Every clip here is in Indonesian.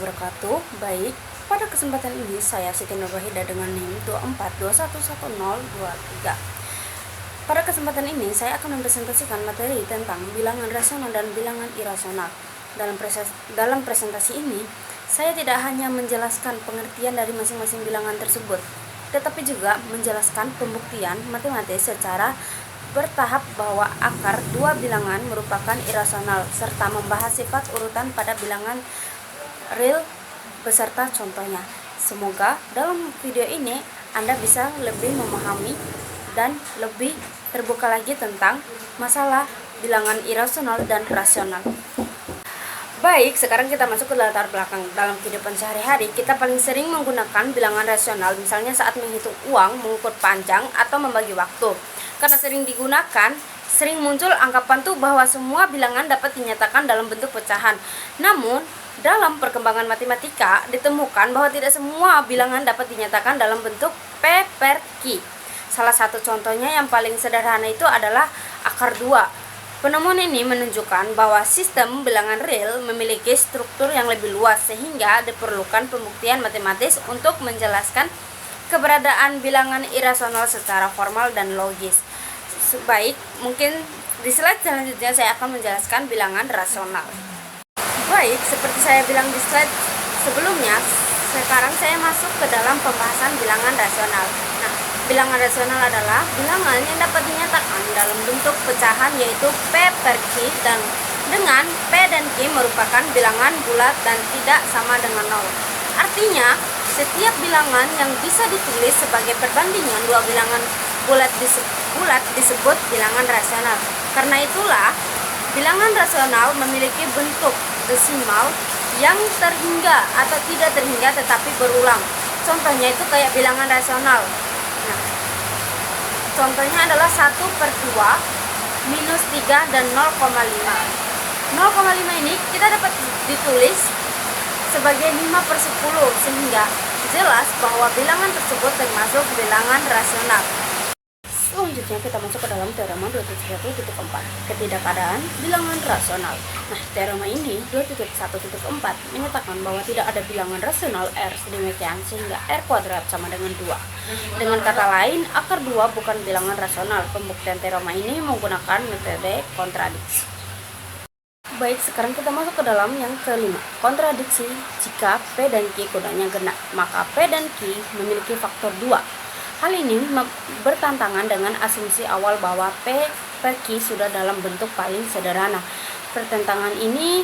wabarakatuh. Baik, pada kesempatan ini saya Siti Nurwahida dengan NIM 24211023. Pada kesempatan ini saya akan mempresentasikan materi tentang bilangan rasional dan bilangan irasional. Dalam presentasi ini, saya tidak hanya menjelaskan pengertian dari masing-masing bilangan tersebut, tetapi juga menjelaskan pembuktian matematis secara bertahap bahwa akar dua bilangan merupakan irasional, serta membahas sifat urutan pada bilangan real beserta contohnya. Semoga dalam video ini Anda bisa lebih memahami dan lebih terbuka lagi tentang masalah bilangan irasional dan rasional. Baik, sekarang kita masuk ke latar belakang. Dalam kehidupan sehari-hari, kita paling sering menggunakan bilangan rasional, misalnya saat menghitung uang, mengukur panjang, atau membagi waktu. Karena sering digunakan, sering muncul anggapan bahwa semua bilangan dapat dinyatakan dalam bentuk pecahan. Namun, dalam perkembangan matematika, ditemukan bahwa tidak semua bilangan dapat dinyatakan dalam bentuk P per Q. Salah satu contohnya yang paling sederhana itu adalah akar 2. Penemuan ini menunjukkan bahwa sistem bilangan real memiliki struktur yang lebih luas, sehingga diperlukan pembuktian matematis untuk menjelaskan keberadaan bilangan irasional secara formal dan logis. Baik, mungkin di slide selanjutnya saya akan menjelaskan bilangan rasional. Baik, seperti saya bilang di slide sebelumnya, sekarang saya masuk ke dalam pembahasan bilangan rasional. Nah, bilangan rasional adalah bilangan yang dapat dinyatakan dalam bentuk pecahan, yaitu P per Q, dan dengan P dan Q merupakan bilangan bulat dan tidak sama dengan 0. Artinya, setiap bilangan yang bisa ditulis sebagai perbandingan dua bilangan bulat disebut bilangan rasional. Karena itulah, bilangan rasional memiliki bentuk desimal yang terhingga atau tidak terhingga tetapi berulang. Contohnya itu kayak bilangan rasional. Nah, contohnya adalah 1/2, -3, dan 0,5. 0,5 ini kita dapat ditulis sebagai 5/10, sehingga jelas bahwa bilangan tersebut termasuk bilangan rasional. Selanjutnya kita masuk ke dalam teorema 2.1.4, ketidakadaan bilangan rasional. Nah, teorema ini 2.1.4 menyatakan bahwa tidak ada bilangan rasional R sedemikian sehingga R kuadrat sama dengan 2. Dengan kata lain, akar 2 bukan bilangan rasional. Pembuktian teorema ini menggunakan metode kontradiksi. Baik, sekarang kita masuk ke dalam yang kelima, kontradiksi. Jika P dan Q kodanya genap, maka P dan Q memiliki faktor 2. Hal ini bertentangan dengan asumsi awal bahwa P per Q sudah dalam bentuk paling sederhana. Pertentangan ini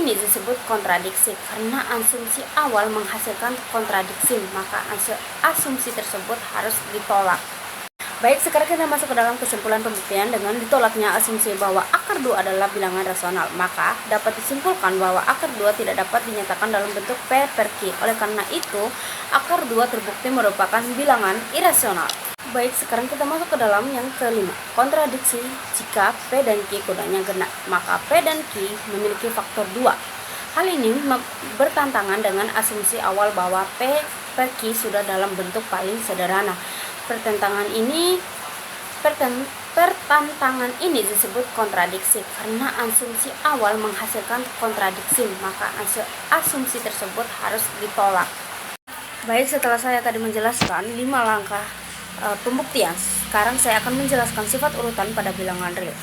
disebut kontradiksi karena asumsi awal menghasilkan kontradiksi, maka asumsi tersebut harus ditolak. Baik, sekarang kita masuk ke dalam kesimpulan pembuktian. Dengan ditolaknya asumsi bahwa akar 2 adalah bilangan rasional, maka dapat disimpulkan bahwa akar 2 tidak dapat dinyatakan dalam bentuk P per Q. Oleh karena itu, akar 2 terbukti merupakan bilangan irasional. Baik, sekarang kita masuk ke dalam yang kelima, kontradiksi. Jika P dan Q kodanya genap, maka P dan Q memiliki faktor 2. Hal ini bertentangan dengan asumsi awal bahwa P per Q sudah dalam bentuk paling sederhana. Pertentangan ini disebut kontradiksi karena asumsi awal menghasilkan kontradiksi, maka asumsi tersebut harus ditolak. Baik, setelah saya tadi menjelaskan 5 langkah pembuktian, sekarang saya akan menjelaskan sifat urutan pada bilangan real.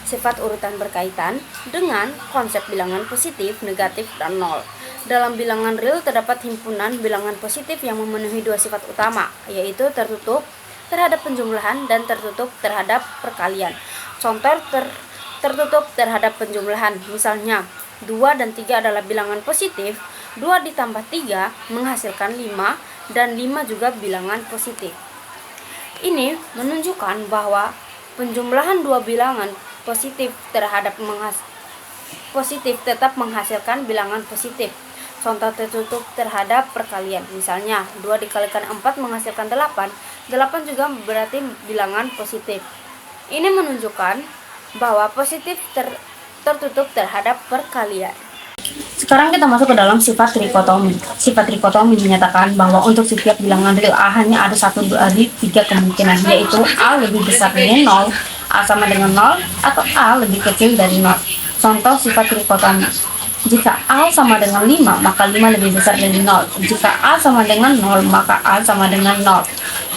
Sifat urutan berkaitan dengan konsep bilangan positif, negatif, dan 0. Dalam bilangan real terdapat himpunan bilangan positif yang memenuhi dua sifat utama, yaitu tertutup terhadap penjumlahan dan tertutup terhadap perkalian. Contoh tertutup terhadap penjumlahan, misalnya 2 dan 3 adalah bilangan positif, 2 ditambah 3 menghasilkan 5, dan 5 juga bilangan positif. Ini menunjukkan bahwa penjumlahan dua bilangan positif tetap menghasilkan bilangan positif. Contoh tertutup terhadap perkalian, misalnya 2 dikalikan 4 menghasilkan 8, 8 juga berarti bilangan positif. Ini menunjukkan bahwa positif tertutup terhadap perkalian. Sekarang kita masuk ke dalam sifat trikotomi. Sifat trikotomi menyatakan bahwa untuk setiap bilangan real A hanya ada 1 dari 3 kemungkinan, yaitu A lebih besar dari 0, A sama dengan 0, atau A lebih kecil dari 0. Contoh sifat trikotomi. Jika A sama dengan 5, maka 5 lebih besar dari 0. Jika A sama dengan 0, maka A sama dengan 0.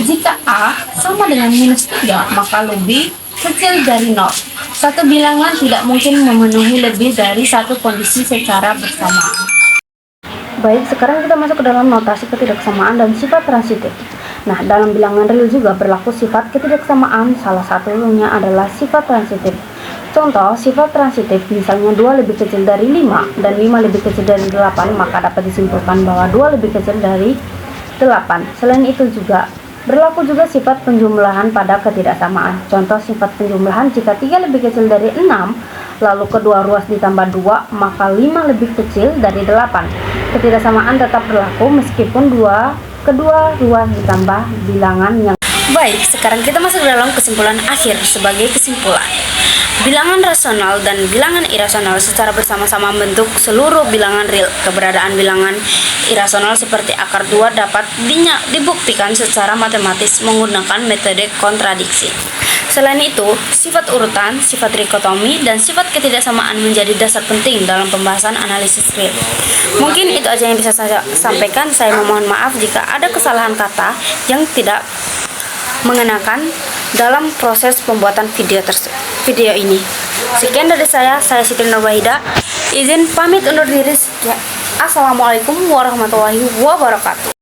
Jika A sama dengan minus 3, maka lebih kecil dari 0. Satu bilangan tidak mungkin memenuhi lebih dari satu kondisi secara bersamaan. Baik, sekarang kita masuk ke dalam notasi ketidaksamaan dan sifat transitif. Nah, dalam bilangan real juga berlaku sifat ketidaksamaan, salah satunya adalah sifat transitif. Contoh, sifat transitif misalnya 2 lebih kecil dari 5 dan 5 lebih kecil dari 8, maka dapat disimpulkan bahwa 2 lebih kecil dari 8. Selain itu juga berlaku juga sifat penjumlahan pada ketidaksamaan. Contoh sifat penjumlahan, jika 3 lebih kecil dari 6, lalu kedua ruas ditambah 2, maka 5 lebih kecil dari 8. Ketidaksamaan tetap berlaku meskipun kedua ruas ditambah bilangan yang baik. Sekarang kita masuk dalam kesimpulan akhir. Sebagai kesimpulan, bilangan rasional dan bilangan irasional secara bersama-sama membentuk seluruh bilangan real. Keberadaan bilangan irasional seperti akar 2 dapat dibuktikan secara matematis menggunakan metode kontradiksi. Selain itu, sifat urutan, sifat dikotomi, dan sifat ketidaksamaan menjadi dasar penting dalam pembahasan analisis real. Mungkin itu aja yang bisa saya sampaikan. Saya memohon maaf jika ada kesalahan kata yang tidak mengenakan dalam proses pembuatan video ini. Sekian dari saya Siti Nurwahida. Izin pamit undur diri. Assalamualaikum warahmatullahi wabarakatuh.